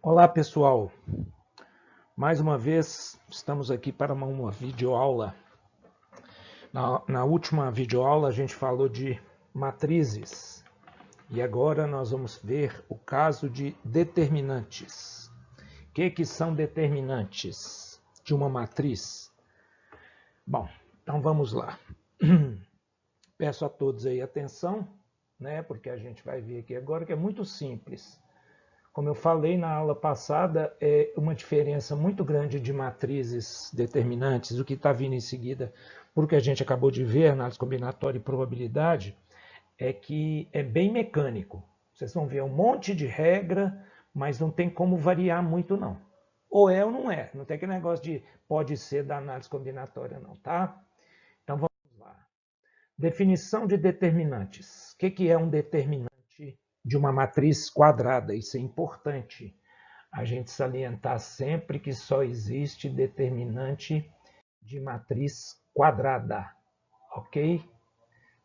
Olá pessoal, mais uma vez estamos aqui para uma videoaula. Na última videoaula a gente falou de matrizes e agora nós vamos ver o caso de determinantes. O que são determinantes de uma matriz? Bom, então vamos lá. Peço a todos aí atenção, né, porque a gente vai ver aqui agora que é muito simples. Como eu falei na aula passada, é uma diferença muito grande de matrizes determinantes, o que está vindo em seguida, porque a gente acabou de ver, análise combinatória e probabilidade, é que é bem mecânico. Vocês vão ver um monte de regra, mas não tem como variar muito não. Ou é ou não é, não tem aquele negócio de pode ser da análise combinatória não, tá? Então vamos lá. Definição de determinantes. O que é um determinante de uma matriz quadrada? Isso é importante a gente salientar sempre que só existe determinante de matriz quadrada, ok?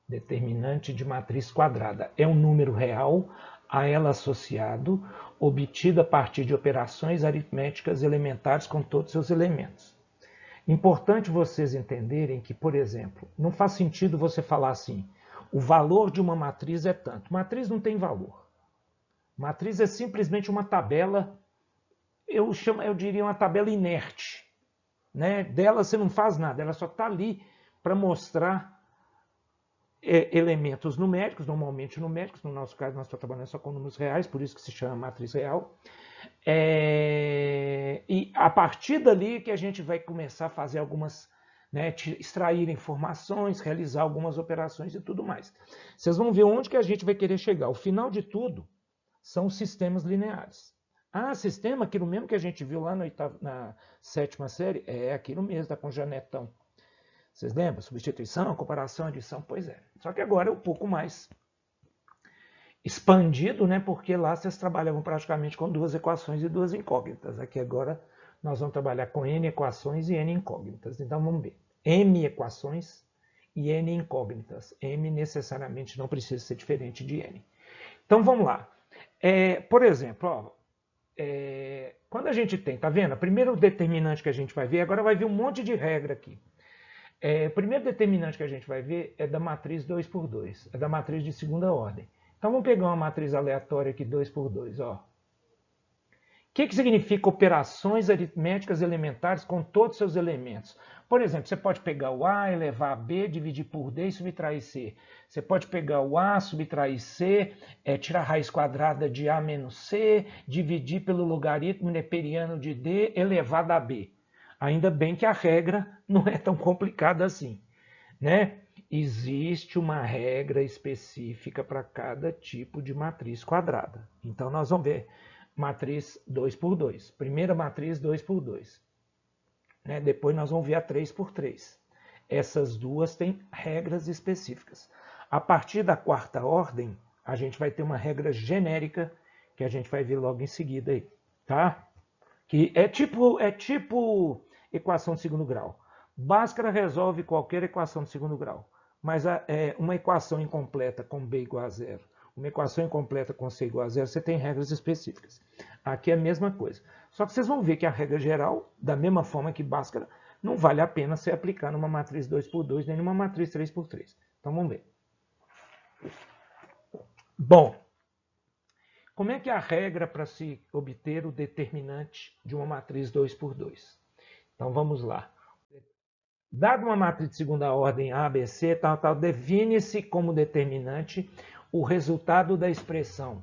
Determinante de matriz quadrada é um número real a ela associado, obtido a partir de operações aritméticas elementares com todos seus elementos. Importante vocês entenderem que, por exemplo, não faz sentido você falar assim, o valor de uma matriz é tanto. Matriz não tem valor. Matriz é simplesmente uma tabela, eu diria uma tabela inerte. Né? Dela você não faz nada, ela só está ali para mostrar elementos numéricos, normalmente numéricos, no nosso caso nós estamos trabalhando só com números reais, por isso que se chama matriz real. E a partir dali que a gente vai começar a fazer algumas, né, extrair informações, realizar algumas operações e tudo mais. Vocês vão ver onde que a gente vai querer chegar. O final de tudo são os sistemas lineares. Ah, sistema, aquilo mesmo que a gente viu lá na sétima série, é aquilo mesmo, está com Janetão. Vocês lembram? Substituição, comparação, adição, pois é. Só que agora é um pouco mais expandido, né? Porque lá vocês trabalhavam praticamente com duas equações e duas incógnitas. Aqui agora nós vamos trabalhar com n equações e n incógnitas. Então vamos ver. M equações e n incógnitas. M necessariamente não precisa ser diferente de n. Então vamos lá. Por exemplo, ó, quando a gente tem, tá vendo? O primeiro determinante que a gente vai ver, agora vai vir um monte de regra aqui. O primeiro determinante que a gente vai ver é da matriz 2 por 2, é da matriz de segunda ordem. Então vamos pegar uma matriz aleatória aqui 2 por 2, ó. O que significa operações aritméticas elementares com todos os seus elementos? Por exemplo, você pode pegar o A, elevar a B, dividir por D e subtrair C. Você pode pegar o A, subtrair C, tirar a raiz quadrada de A menos C, dividir pelo logaritmo neperiano de D elevado a B. Ainda bem que a regra não é tão complicada assim, né? Existe uma regra específica para cada tipo de matriz quadrada. Então nós vamos ver matriz 2 por 2. Primeira matriz 2 por 2. Né? Depois nós vamos ver a 3 por 3. Essas duas têm regras específicas. A partir da quarta ordem, a gente vai ter uma regra genérica que a gente vai ver logo em seguida aí, tá? Que é tipo equação de segundo grau. Bhaskara resolve qualquer equação de segundo grau, mas uma equação incompleta com B igual a zero, uma equação incompleta com C igual a zero, você tem regras específicas. Aqui é a mesma coisa. Só que vocês vão ver que a regra geral, da mesma forma que Bhaskara, não vale a pena se aplicar numa matriz 2 por 2 nem numa matriz 3 por 3. Então vamos ver. Bom, como é que é a regra para se obter o determinante de uma matriz 2 por 2? Então vamos lá. Dado uma matriz de segunda ordem A, B, C, tal, define-se como determinante o resultado da expressão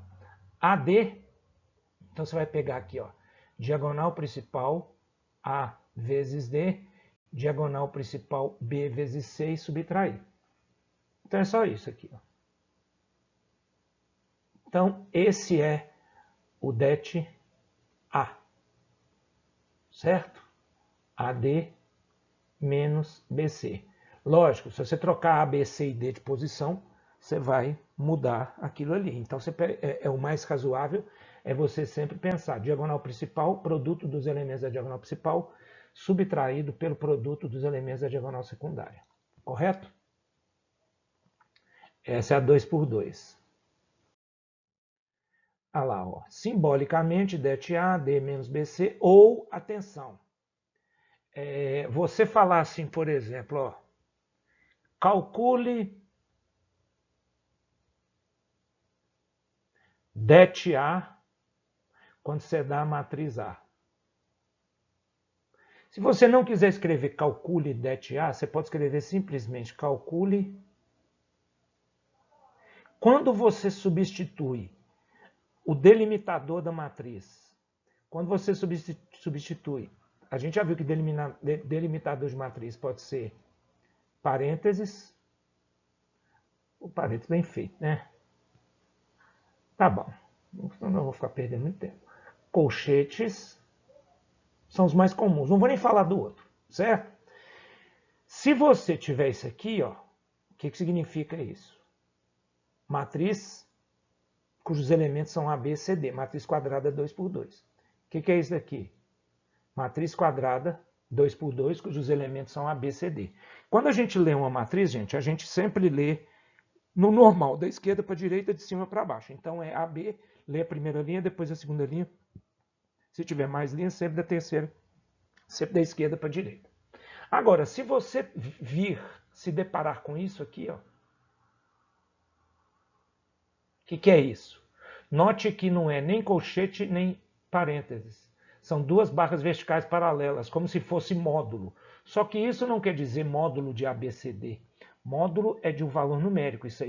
AD. Então você vai pegar aqui, ó, diagonal principal A vezes D, diagonal principal B vezes C e subtrair. Então é só isso aqui, ó. Então esse é o det A, certo? AD menos BC. Lógico, se você trocar A, B, C e D de posição, você vai mudar aquilo ali. Então, o mais razoável é você sempre pensar diagonal principal, produto dos elementos da diagonal principal, subtraído pelo produto dos elementos da diagonal secundária. Correto? Essa é a 2 por 2. Olha lá, ó, simbolicamente, det A, D menos BC, ou, atenção, você falar assim, por exemplo, ó, calcule det A quando você dá a matriz A. Se você não quiser escrever calcule det A, você pode escrever simplesmente calcule. Quando você substitui o delimitador da matriz, quando você substitui, a gente já viu que delimitador de matriz pode ser parênteses, o parênteses bem feito, né? Tá bom, não vou ficar perdendo muito tempo. Colchetes são os mais comuns, não vou nem falar do outro, certo? Se você tiver isso aqui, ó, o que significa isso? Matriz cujos elementos são A, B, C, D. Matriz quadrada 2 por 2. O que é isso daqui? Matriz quadrada 2 por 2, cujos elementos são A, B, C, D. Quando a gente lê uma matriz, gente, a gente sempre lê no normal, da esquerda para a direita, de cima para baixo. Então é AB, lê a primeira linha, depois a segunda linha. Se tiver mais linhas, sempre da terceira, sempre da esquerda para a direita. Agora, se você vir se deparar com isso aqui, ó, o que é isso? Note que não é nem colchete, nem parênteses. São duas barras verticais paralelas, como se fosse módulo. Só que isso não quer dizer módulo de ABCD. Módulo é de um valor numérico. Isso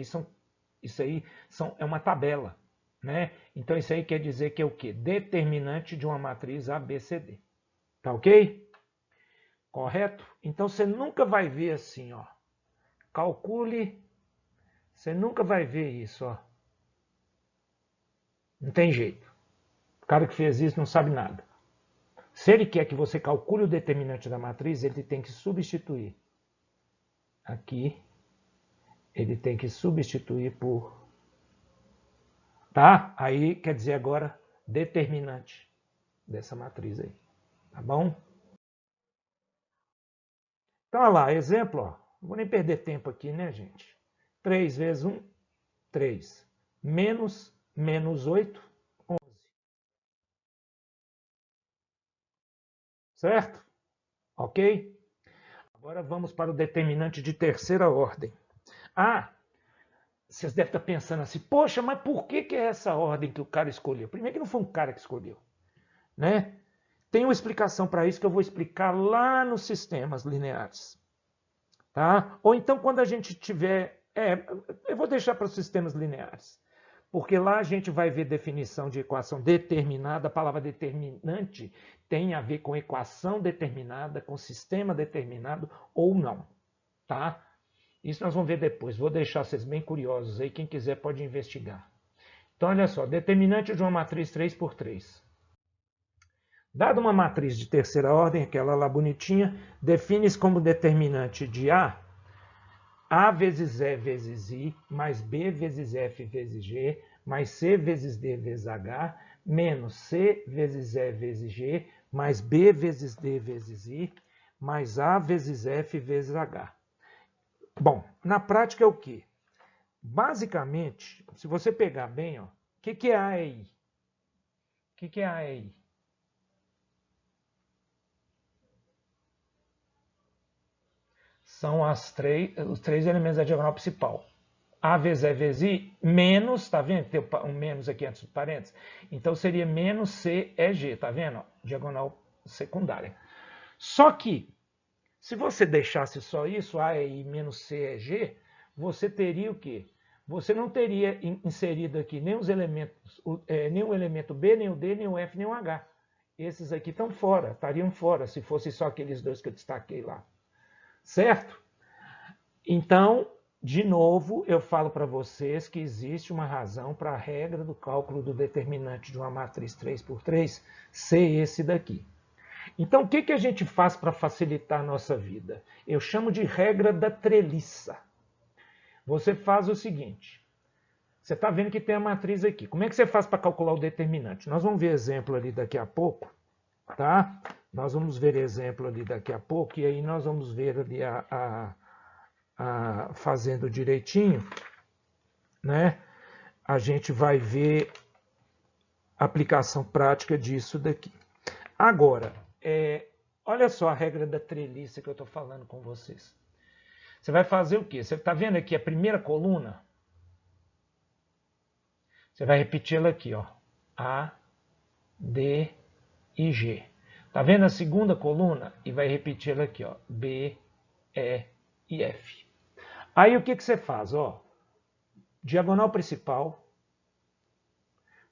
aí é uma tabela, né? Então isso aí quer dizer que é o quê? Determinante de uma matriz ABCD. Tá ok? Correto? Então você nunca vai ver assim, ó. Calcule. Você nunca vai ver isso, ó. Não tem jeito. O cara que fez isso não sabe nada. Se ele quer que você calcule o determinante da matriz, ele tem que substituir. Aqui, ele tem que substituir por... Tá? Aí quer dizer agora determinante dessa matriz aí. Tá bom? Então, olha lá, exemplo, ó. Não vou nem perder tempo aqui, né, gente? 3 vezes 1, 3. Menos 8, 11. Certo? Ok? Agora vamos para o determinante de terceira ordem. Ah, vocês devem estar pensando assim, poxa, mas por que é essa ordem que o cara escolheu? Primeiro que não foi um cara que escolheu, né? Tem uma explicação para isso que eu vou explicar lá nos sistemas lineares. Tá? Ou então quando a gente tiver... eu vou deixar para os sistemas lineares. Porque lá a gente vai ver definição de equação determinada. A palavra determinante tem a ver com equação determinada, com sistema determinado ou não. Tá? Isso nós vamos ver depois. Vou deixar vocês bem curiosos aí. Quem quiser pode investigar. Então, olha só. Determinante de uma matriz 3 por 3. Dada uma matriz de terceira ordem, aquela lá bonitinha, define-se como determinante de A vezes E vezes I, mais B vezes F vezes G, mais C vezes D vezes H, menos C vezes E vezes G, mais B vezes D vezes I, mais A vezes F vezes H. Bom, na prática é o quê? Basicamente, se você pegar bem, ó, o que é A e I? O que é A e I? São os três elementos da diagonal principal. A vezes E vezes I, menos, tá vendo? Tem um menos aqui antes do parênteses. Então seria menos C E G, tá vendo? Diagonal secundária. Só que, se você deixasse só isso, A e I menos C E G, você teria o quê? Você não teria inserido aqui nem os elementos, nem o elemento B, nem o D, nem o F, nem o H. Esses aqui estão fora, estariam fora, se fosse só aqueles dois que eu destaquei lá. Certo? Então, de novo, eu falo para vocês que existe uma razão para a regra do cálculo do determinante de uma matriz 3 por 3 ser esse daqui. Então, o que a gente faz para facilitar a nossa vida? Eu chamo de regra da treliça. Você faz o seguinte, você está vendo que tem a matriz aqui. Como é que você faz para calcular o determinante? Nós vamos ver exemplo ali daqui a pouco, tá? Nós vamos ver exemplo ali daqui a pouco, e aí nós vamos ver ali fazendo direitinho, né? A gente vai ver aplicação prática disso daqui. Agora, olha só a regra da treliça que eu estou falando com vocês. Você vai fazer o quê? Você está vendo aqui a primeira coluna? Você vai repetir ela aqui, ó. A, D e G. Está vendo a segunda coluna? E vai repetir ela aqui, ó. B, E e F. Aí o que você faz? Ó, diagonal principal,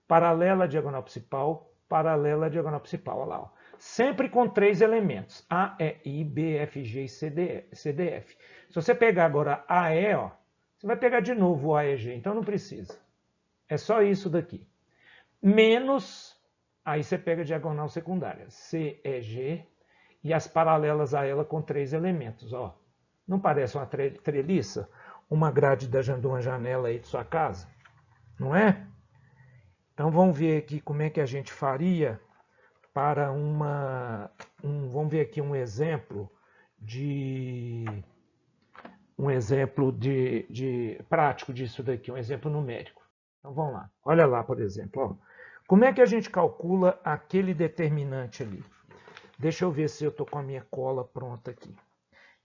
paralela à diagonal principal, paralela à diagonal principal. Olha lá, ó. Sempre com 3 elementos. A, E, I, B, F, G e C, D, F. Se você pegar agora A, E, ó, você vai pegar de novo o A, E, G. Então não precisa. É só isso daqui. Menos, aí você pega a diagonal secundária. C, E, G e as paralelas a ela com 3 elementos. Ó. Não parece uma treliça? Uma grade de uma janela aí de sua casa? Não é? Então vamos ver aqui como é que a gente faria para vamos ver aqui um exemplo de prático disso daqui, um exemplo numérico. Então vamos lá. Olha lá, por exemplo, ó. Como é que a gente calcula aquele determinante ali? Deixa eu ver se eu estou com a minha cola pronta aqui.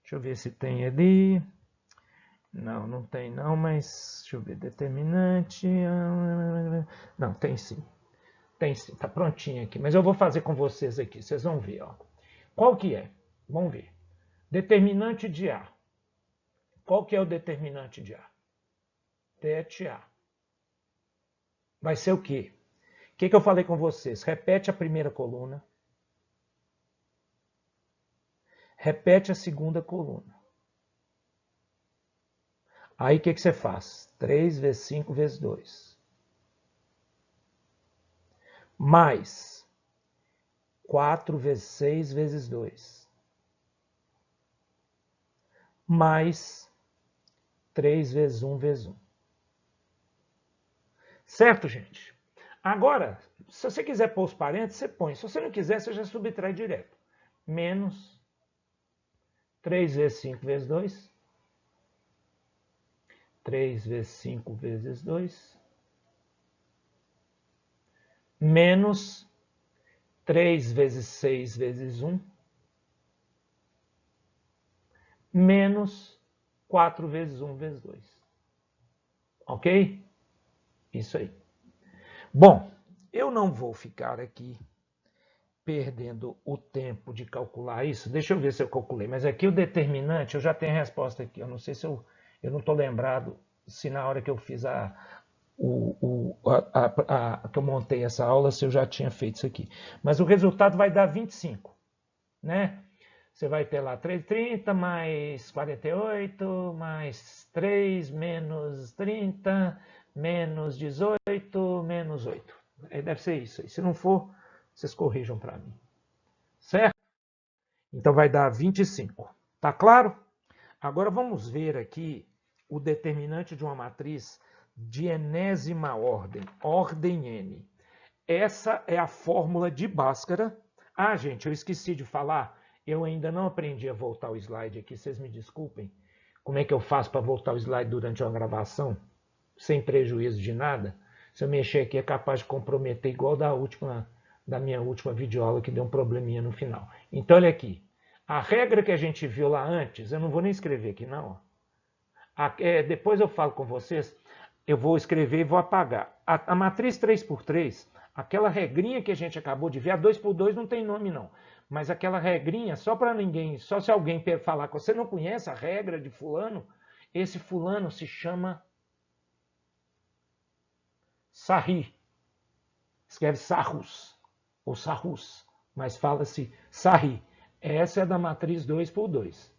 Deixa eu ver se tem ali. Não, não tem não, mas deixa eu ver, determinante. Não, tem sim. Tem sim, tá prontinho aqui. Mas eu vou fazer com vocês aqui, vocês vão ver. Ó. Qual que é? Vamos ver. Determinante de A. Qual que é o determinante de A? Det A. Vai ser o quê? O que eu falei com vocês? Repete a primeira coluna. Repete a segunda coluna. Aí o que você faz? 3 vezes 5 vezes 2. Mais 4 vezes 6 vezes 2. Mais 3 vezes 1 vezes 1. Certo, gente? Agora, se você quiser pôr os parênteses, você põe. Se você não quiser, você já subtrai direto. Menos 3 vezes 5 vezes 2. 3 vezes 5 vezes 2. Menos 3 vezes 6 vezes 1. Menos 4 vezes 1 vezes 2. Ok? Isso aí. Bom, eu não vou ficar aqui perdendo o tempo de calcular isso. Deixa eu ver se eu calculei. Mas aqui o determinante, eu já tenho a resposta aqui. Eu não sei se eu não estou lembrado se na hora que eu fiz que eu montei essa aula, se eu já tinha feito isso aqui. Mas o resultado vai dar 25, né? Você vai ter lá 330 mais 48, mais 3, menos 30, menos 18, menos 8. Deve ser isso aí. Se não for, vocês corrijam para mim. Certo? Então vai dar 25. Tá claro? Agora vamos ver aqui o determinante de uma matriz de enésima ordem, ordem n. Essa é a fórmula de Bhaskara. Ah, gente, eu esqueci de falar. Eu ainda não aprendi a voltar o slide aqui, vocês me desculpem. Como é que eu faço para voltar o slide durante uma gravação? Sem prejuízo de nada? Se eu mexer aqui é capaz de comprometer igual da minha última videoaula que deu um probleminha no final. Então, olha aqui. A regra que a gente viu lá antes, eu não vou nem escrever aqui não. Depois eu falo com vocês, eu vou escrever e vou apagar. A matriz 3x3, aquela regrinha que a gente acabou de ver, a 2x2 não tem nome não. Mas aquela regrinha, só se alguém falar que você não conhece a regra de fulano, esse fulano se chama Sarri. Escreve Sarrus, ou Sarrus, mas fala-se Sarri. Essa é da matriz 2x2.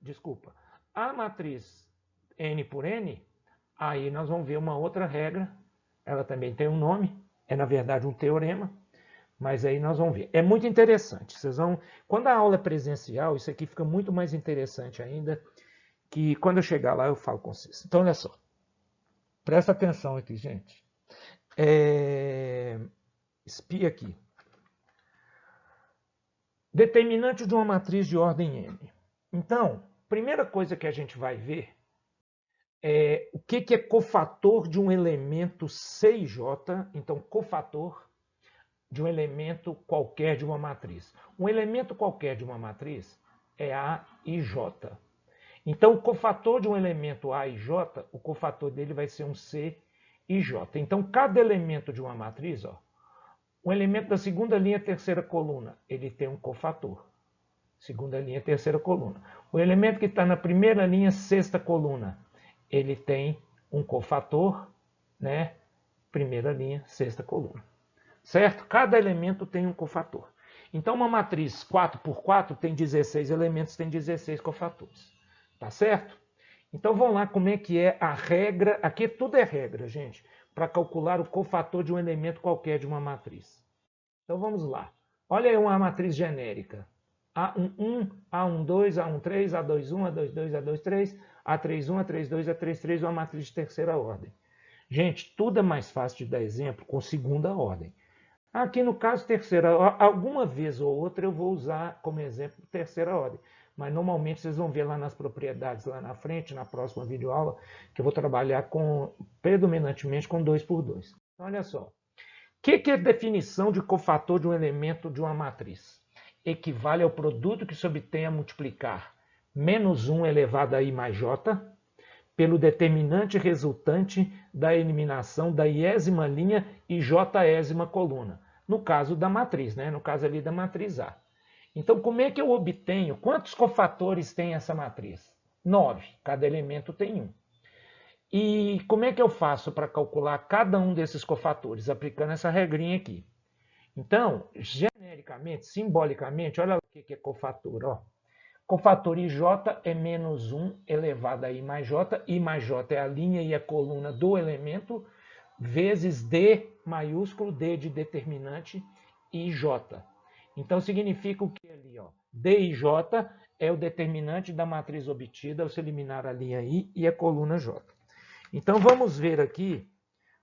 Desculpa. A matriz n por n, aí nós vamos ver uma outra regra. Ela também tem um nome, é na verdade um teorema, mas aí nós vamos ver. É muito interessante. Quando a aula é presencial, isso aqui fica muito mais interessante ainda, que quando eu chegar lá eu falo com vocês. Então, olha só. Presta atenção aqui, gente. Espia aqui. Determinante de uma matriz de ordem n. Então, primeira coisa que a gente vai ver O que é cofator de um elemento C e J? Então, cofator de um elemento qualquer de uma matriz. Um elemento qualquer de uma matriz é A e J. Então, o cofator de um elemento A e J, o cofator dele vai ser um C e J. Então, cada elemento de uma matriz, ó, um elemento da segunda linha, terceira coluna, ele tem um cofator. Segunda linha, terceira coluna. O elemento que está na primeira linha, sexta coluna, ele tem um cofator, né? Primeira linha, sexta coluna. Certo? Cada elemento tem um cofator. Então, uma matriz 4 por 4 tem 16 elementos, tem 16 cofatores. Tá certo? Então, vamos lá como é que é a regra. Aqui tudo é regra, gente, para calcular o cofator de um elemento qualquer de uma matriz. Então, vamos lá. Olha aí uma matriz genérica. A11, A12, A13, A21, A22, A23, A31, A32, A33, uma matriz de terceira ordem. Gente, tudo é mais fácil de dar exemplo com segunda ordem. Aqui no caso terceira, alguma vez ou outra eu vou usar como exemplo terceira ordem, mas normalmente vocês vão ver lá nas propriedades lá na frente, na próxima videoaula, que eu vou trabalhar predominantemente com 2 por 2. Então, olha só, o que é a definição de cofator de um elemento de uma matriz? Equivale ao produto que se obtém a multiplicar menos 1 elevado a i mais j pelo determinante resultante da eliminação da iésima linha e jésima coluna. No caso da matriz, né? No caso ali da matriz A. Então, como é que eu obtenho? Quantos cofatores tem essa matriz? 9. Cada elemento tem 1. E como é que eu faço para calcular cada um desses cofatores? Aplicando essa regrinha aqui. Então, genericamente, simbolicamente, olha o que é cofator. Ó. Cofator IJ é menos 1 elevado a I mais J. I mais J é a linha e a coluna do elemento, vezes D maiúsculo, D de determinante, IJ. Então, significa o que ali? Ó? DIJ é o determinante da matriz obtida ao se eliminar a linha I e a coluna J. Então, vamos ver aqui,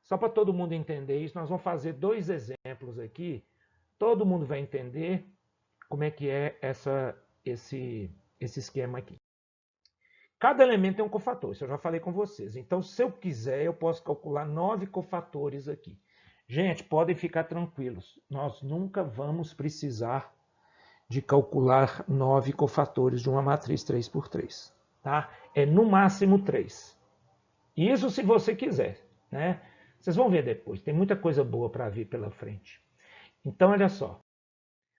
só para todo mundo entender isso, nós vamos fazer 2 exemplos aqui. Todo mundo vai entender como é que é esse esquema aqui. Cada elemento tem um cofator, isso eu já falei com vocês. Então, se eu quiser, eu posso calcular 9 cofatores aqui. Gente, podem ficar tranquilos. Nós nunca vamos precisar de calcular 9 cofatores de uma matriz 3 por 3. Tá? É no máximo 3. Isso se você quiser. Né? Vocês vão ver depois. Tem muita coisa boa para vir pela frente. Então, olha só.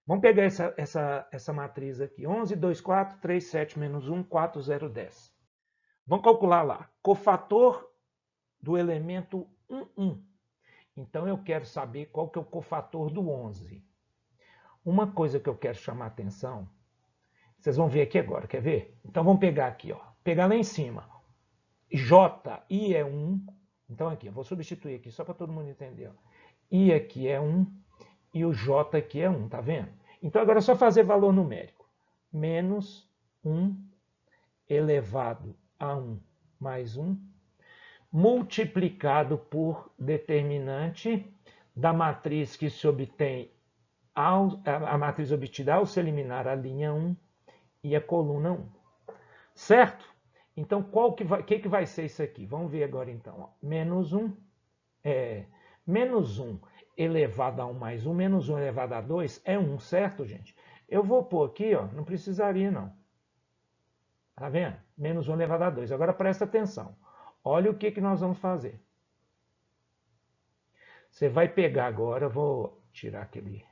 Vamos pegar essa matriz aqui. 11, 2, 4, 3, 7, menos 1, 4, 0, 10. Vamos calcular lá. Cofator do elemento 1, 1. Então, eu quero saber qual que é o cofator do 11. Uma coisa que eu quero chamar a atenção, vocês vão ver aqui agora, quer ver? Então, vamos pegar aqui, ó. Pegar lá em cima. J, I é 1. Então, aqui, eu vou substituir aqui, só para todo mundo entender. Ó. I aqui é 1 e o J aqui é 1, tá vendo? Então, agora é só fazer valor numérico. Menos 1 elevado a 1 mais 1, multiplicado por determinante da matriz que se obtém, a matriz obtida ao se eliminar a linha 1 e a coluna 1. Certo? Então, que vai ser isso aqui? Vamos ver agora, então. Ó. Menos 1 elevado a 1 mais 1, menos 1 elevado a 2 é 1, certo, gente? Eu vou pôr aqui, ó, não precisaria, não. Tá vendo? Menos 1 elevado a 2. Agora, presta atenção. Olha o que nós vamos fazer. Você vai pegar agora, vou tirar aquele...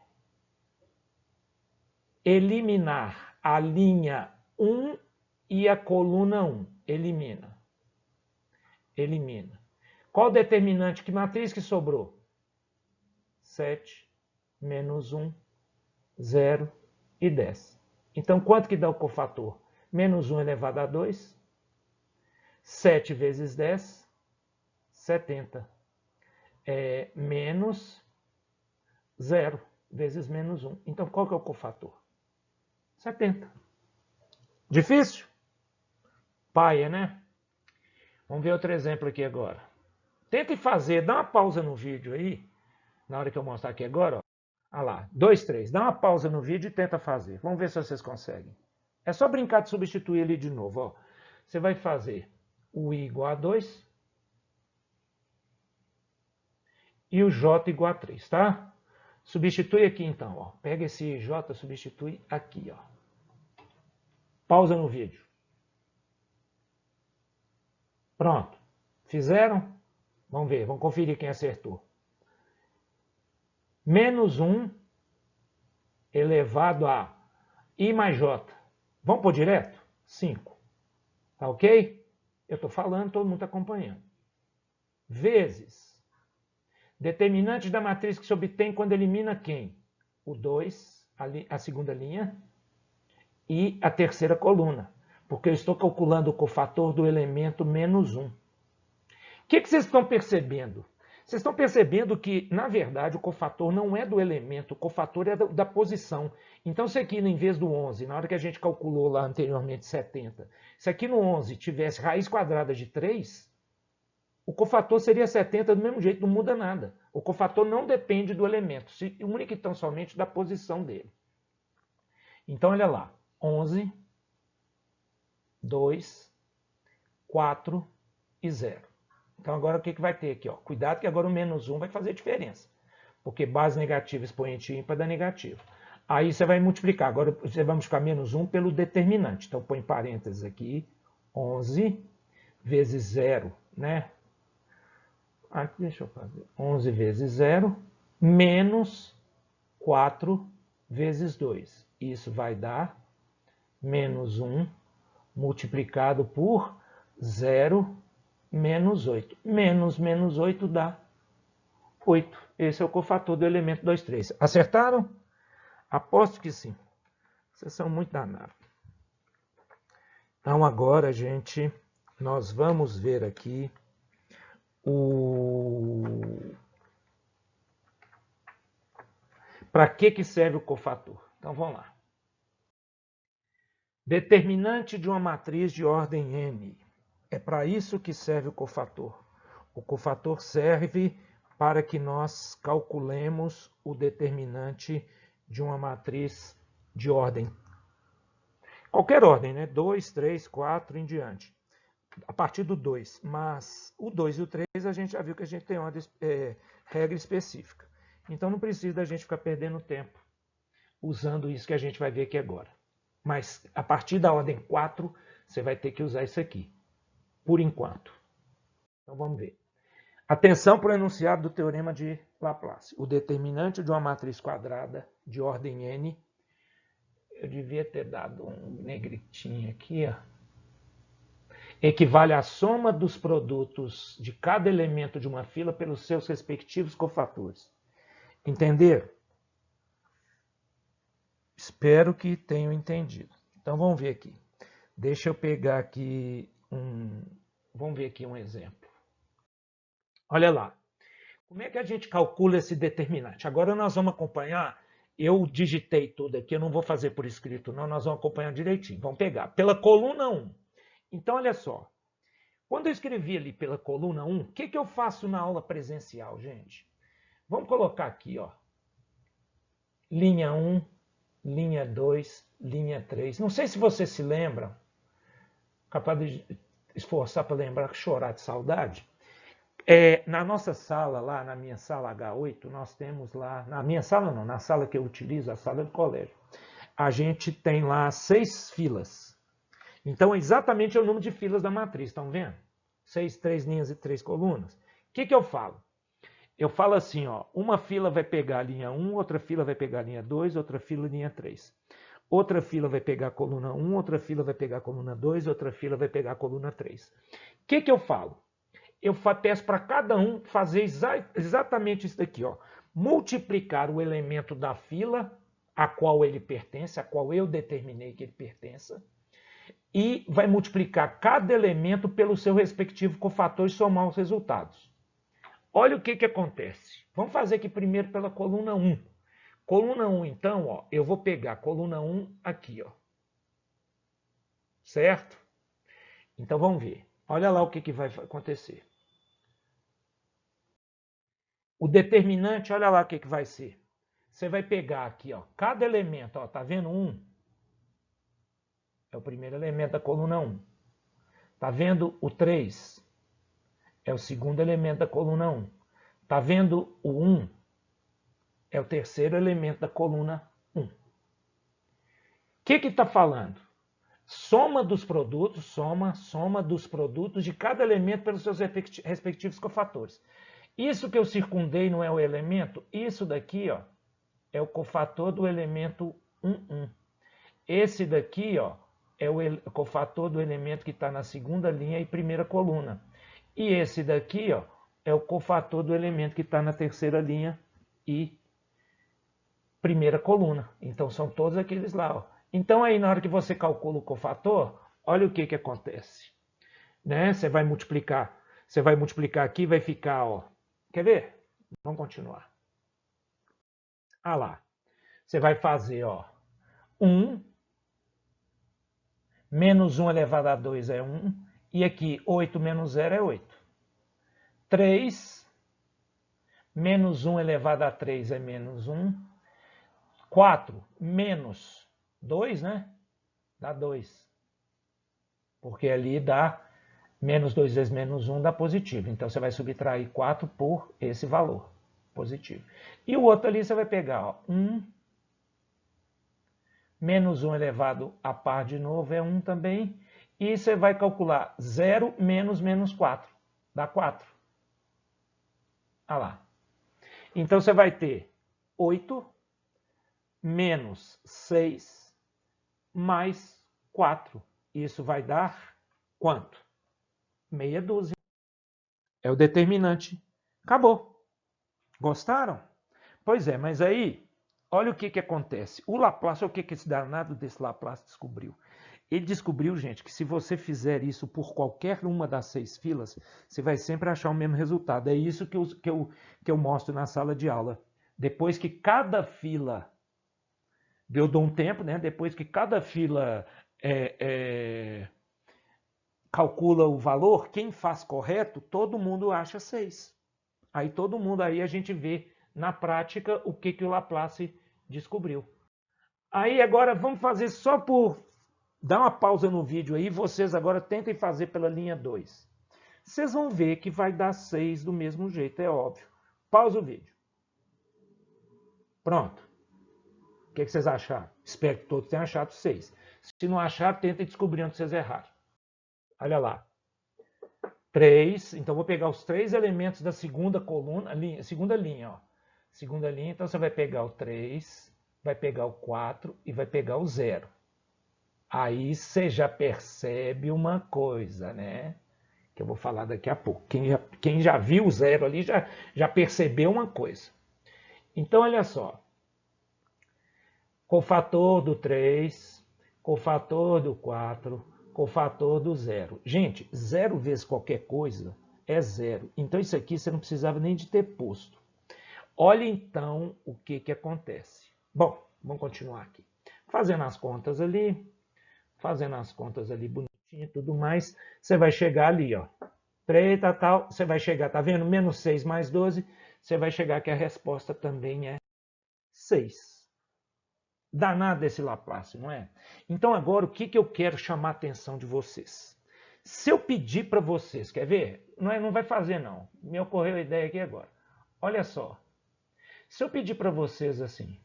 Eliminar a linha 1 e a coluna 1. Elimina. Elimina. Qual o determinante? Que matriz que sobrou? 7, menos 1, 0 e 10. Então, quanto que dá o cofator? Menos 1 elevado a 2. 7 vezes 10, 70. Menos 0 vezes menos 1. Então, qual que é o cofator? 70. Difícil? Paia, né? Vamos ver outro exemplo aqui agora. Tente fazer, dá uma pausa no vídeo aí, na hora que eu mostrar aqui agora, ó. Olha lá, 2, 3. Dá uma pausa no vídeo e tenta fazer. Vamos ver se vocês conseguem. É só brincar de substituir ele de novo, ó. Você vai fazer o I igual a 2 e o J igual a 3, tá? Substitui aqui então, ó. Pega esse J, substitui aqui, ó. Pausa no vídeo. Pronto. Fizeram? Vamos ver, vamos conferir quem acertou. Menos 1 elevado a I mais J. Vamos por direto? 5. Tá ok? Eu estou falando, todo mundo está acompanhando. Vezes. Determinante da matriz que se obtém quando elimina quem? O 2, a segunda linha, e a terceira coluna. Porque eu estou calculando o cofator do elemento menos 1. O que vocês estão percebendo? Vocês estão percebendo que, na verdade, o cofator não é do elemento, o cofator é da posição. Então, se aqui, em vez do 11, na hora que a gente calculou lá anteriormente 70, se aqui no 11 tivesse raiz quadrada de 3, o cofator seria 70 do mesmo jeito, não muda nada. O cofator não depende do elemento, única e tão somente da posição dele. Então, olha lá, 11, 2, 4 e 0. Então, agora o que vai ter aqui? Ó? Cuidado que agora o menos 1 vai fazer diferença. Porque base negativa, expoente ímpar dá negativo. Aí você vai multiplicar. Agora você vai multiplicar menos 1 pelo determinante. Então, põe parênteses aqui. 11 vezes 0, né? Aqui, deixa eu fazer. 11 vezes 0 menos 4 vezes 2. Isso vai dar menos 1 multiplicado por 0 menos 8. Menos 8 dá 8. Esse é o cofator do elemento 2, 3. Acertaram? Aposto que sim. Vocês são muito danados. Então agora, gente, nós vamos ver aqui para que serve o cofator. Então vamos lá. Determinante de uma matriz de ordem n. É para isso que serve o cofator. O cofator serve para que nós calculemos o determinante de uma matriz de ordem. Qualquer ordem, né? 2, 3, 4 em diante. A partir do 2. Mas o 2 e o 3 a gente já viu que a gente tem ordem, regra específica. Então não precisa da gente ficar perdendo tempo usando isso que a gente vai ver aqui agora. Mas a partir da ordem 4, você vai ter que usar isso aqui. Por enquanto. Então vamos ver. Atenção para o enunciado do teorema de Laplace. O determinante de uma matriz quadrada de ordem n, eu devia ter dado um negritinho aqui, ó, equivale à soma dos produtos de cada elemento de uma fila pelos seus respectivos cofatores. Entenderam? Espero que tenham entendido. Então vamos ver aqui. Deixa eu pegar aqui vamos ver aqui um exemplo. Olha lá. Como é que a gente calcula esse determinante? Agora nós vamos acompanhar. Eu digitei tudo aqui, eu não vou fazer por escrito, não. Nós vamos acompanhar direitinho. Vamos pegar pela coluna 1. Então, olha só. Quando eu escrevi ali pela coluna 1, o que eu faço na aula presencial, gente? Vamos colocar aqui, ó. Linha 1, linha 2, linha 3. Não sei se vocês se lembram. Capaz de esforçar para lembrar, chorar de saudade. Na nossa sala, lá na minha sala H8, nós temos lá, na minha sala não, na sala que eu utilizo, a sala do colégio, a gente tem lá 6 filas. Então, exatamente é o número de filas da matriz, estão vendo? 6, 3 linhas e 3 colunas. O que eu falo? Eu falo assim, ó, uma fila vai pegar a linha 1, outra fila vai pegar a linha 2, outra fila a linha 3. Outra fila vai pegar a coluna 1, outra fila vai pegar a coluna 2, outra fila vai pegar a coluna 3. O que eu falo? Eu peço para cada um fazer exatamente isso daqui, ó. Multiplicar o elemento da fila a qual ele pertence, a qual eu determinei que ele pertença, e vai multiplicar cada elemento pelo seu respectivo cofator e somar os resultados. Olha o que acontece. Vamos fazer aqui primeiro pela coluna 1. Coluna 1, então, ó, eu vou pegar a coluna 1 aqui, ó. Certo? Então vamos ver. Olha lá o que vai acontecer. O determinante, olha lá o que vai ser. Você vai pegar aqui, ó, cada elemento, ó, tá vendo? 1 é o primeiro elemento da coluna 1. Tá vendo o 3? É o segundo elemento da coluna 1. Tá vendo o 1? É o terceiro elemento da coluna 1. O que está falando? Soma dos produtos, soma dos produtos de cada elemento pelos seus respectivos cofatores. Isso que eu circundei não é o elemento? Isso daqui, ó, é o cofator do elemento 1,1. Esse daqui, ó, é o cofator do elemento que está na segunda linha e primeira coluna. E esse daqui, ó, é o cofator do elemento que está na terceira linha e primeira coluna. Então, são todos aqueles lá, ó. Então, aí, na hora que você calcula o cofator, olha o que acontece. Né? Você vai multiplicar. Você vai multiplicar aqui, vai ficar, ó. Quer ver? Vamos continuar. Ah lá. Você vai fazer, ó, 1 menos 1 elevado a 2 é 1. E aqui, 8 menos 0 é 8. 3 menos 1 elevado a 3 é menos 1. 4 menos 2, né? Dá 2. Porque ali dá menos 2 vezes menos 1 dá positivo. Então, você vai subtrair 4 por esse valor positivo. E o outro ali você vai pegar, ó, 1 menos 1 elevado a par de novo é 1 também. E você vai calcular 0 menos menos 4. Dá 4. Olha lá. Então, você vai ter 8 menos 6 mais 4. Isso vai dar quanto? Meia dúzia. É o determinante. Acabou. Gostaram? Pois é, mas aí, olha o que acontece. O Laplace, o que esse danado desse Laplace descobriu? Ele descobriu, gente, que se você fizer isso por qualquer uma das 6 filas, você vai sempre achar o mesmo resultado. É isso que eu mostro na sala de aula. Depois que cada fila... Eu dou um tempo, né? Depois que cada fila calcula o valor, quem faz correto, todo mundo acha 6. Aí todo mundo, aí a gente vê na prática o que o Laplace descobriu. Aí agora vamos fazer só por dar uma pausa no vídeo aí, vocês agora tentem fazer pela linha 2. Vocês vão ver que vai dar 6 do mesmo jeito, é óbvio. Pausa o vídeo. Pronto. O que vocês acharam? Espero que todos tenham achado 6. Se não achar, tentem descobrir onde vocês erraram. Olha lá. 3, então vou pegar os 3 elementos da segunda coluna, segunda linha, ó. Segunda linha, então você vai pegar o 3, vai pegar o 4 e vai pegar o 0. Aí você já percebe uma coisa, né? Que eu vou falar daqui a pouco. Quem já viu o 0 ali já percebeu uma coisa. Então, olha só. Cofator do 3, cofator do 4, cofator do 0. Gente, 0 vezes qualquer coisa é 0. Então, isso aqui você não precisava nem de ter posto. Olha, então, o que acontece. Bom, vamos continuar aqui. Fazendo as contas ali bonitinho e tudo mais, você vai chegar ali, ó. 3, tal, você vai chegar, tá vendo? Menos 6 mais 12, você vai chegar que a resposta também é 6. Danado esse Laplace, não é? Então agora o que eu quero chamar a atenção de vocês? Se eu pedir para vocês, quer ver? Não vai fazer não, me ocorreu a ideia aqui agora. Olha só, se eu pedir para vocês assim,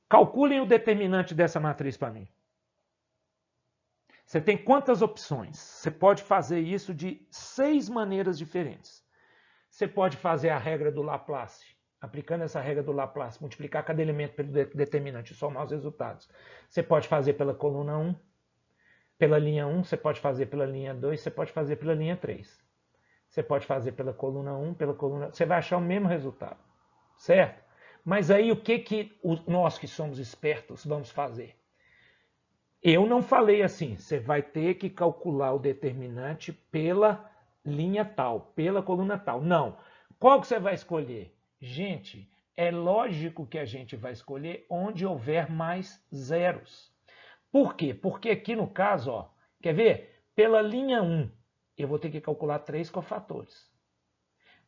calculem o determinante dessa matriz para mim. Você tem quantas opções? Você pode fazer isso de 6 maneiras diferentes. Você pode fazer a regra do Laplace, aplicando essa regra do Laplace, multiplicar cada elemento pelo determinante e somar os resultados. Você pode fazer pela coluna 1, pela linha 1, você pode fazer pela linha 2, você pode fazer pela linha 3. Você pode fazer pela coluna 1, pela coluna... Você vai achar o mesmo resultado, certo? Mas aí o que nós que somos espertos vamos fazer? Eu não falei assim, você vai ter que calcular o determinante pela linha tal, pela coluna tal. Não. Qual que você vai escolher? Gente, é lógico que a gente vai escolher onde houver mais zeros. Por quê? Porque aqui no caso, ó, quer ver? Pela linha 1, eu vou ter que calcular 3 cofatores.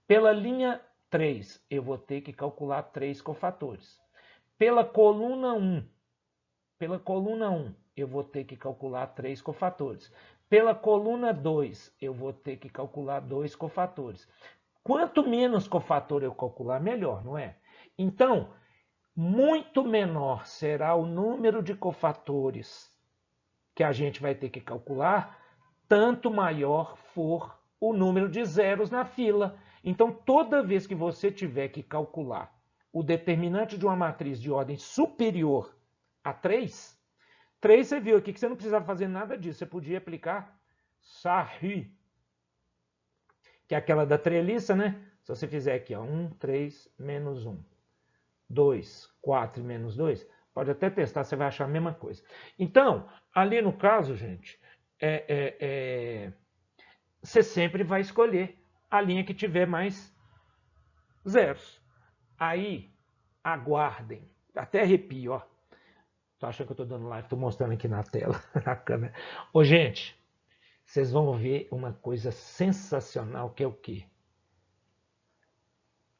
Pela linha 3, eu vou ter que calcular 3 cofatores. Pela coluna 1, eu vou ter que calcular 3 cofatores. Pela coluna 2, eu vou ter que calcular 2 cofatores. Quanto menos cofator eu calcular, melhor, não é? Então, muito menor será o número de cofatores que a gente vai ter que calcular, tanto maior for o número de zeros na fila. Então, toda vez que você tiver que calcular o determinante de uma matriz de ordem superior a 3, você viu aqui que você não precisava fazer nada disso. Você podia aplicar Sarri, que é aquela da treliça, né? Se você fizer aqui, ó, 1, 3, menos 1, 2, 4 e menos 2, pode até testar, você vai achar a mesma coisa. Então, ali no caso, gente, você sempre vai escolher a linha que tiver mais zeros. Aí, aguardem. Até arrepio, ó. Tô achando que eu tô dando live, tô mostrando aqui na tela, na câmera. Ô, gente, vocês vão ver uma coisa sensacional, que é o quê?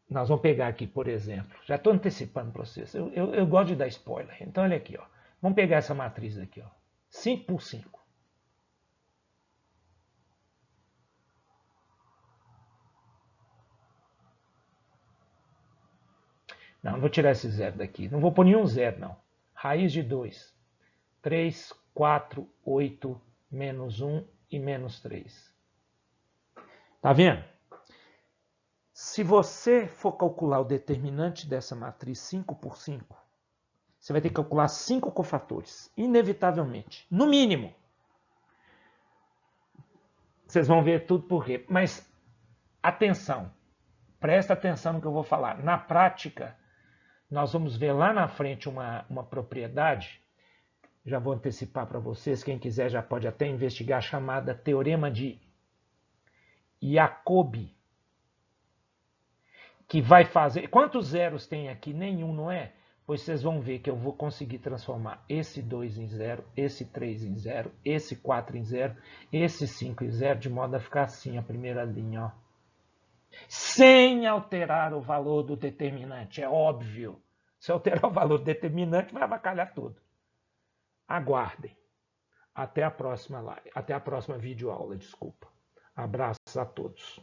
Nós vamos pegar aqui, por exemplo, já estou antecipando para vocês, eu gosto de dar spoiler. Então, olha aqui, ó. Vamos pegar essa matriz aqui, ó. 5 por 5. Não vou tirar esse zero daqui. Não vou pôr nenhum zero, não. Raiz de 2. 3, 4, 8, menos 1 e menos 3. Tá vendo? Se você for calcular o determinante dessa matriz 5 por 5, você vai ter que calcular 5 cofatores, inevitavelmente, no mínimo. Vocês vão ver tudo por quê. Mas, atenção, presta atenção no que eu vou falar. Na prática, nós vamos ver lá na frente uma propriedade, já vou antecipar para vocês, quem quiser já pode até investigar, chamada Teorema de Jacobi, que vai fazer... Quantos zeros tem aqui? Nenhum, não é? Pois vocês vão ver que eu vou conseguir transformar esse 2 em 0, esse 3 em 0, esse 4 em 0, esse 5 em 0, de modo a ficar assim a primeira linha, ó. Sem alterar o valor do determinante, é óbvio. Se alterar o valor do determinante, vai avacalhar tudo. Aguardem. Até a próxima live, até a próxima videoaula, desculpa. Abraços a todos.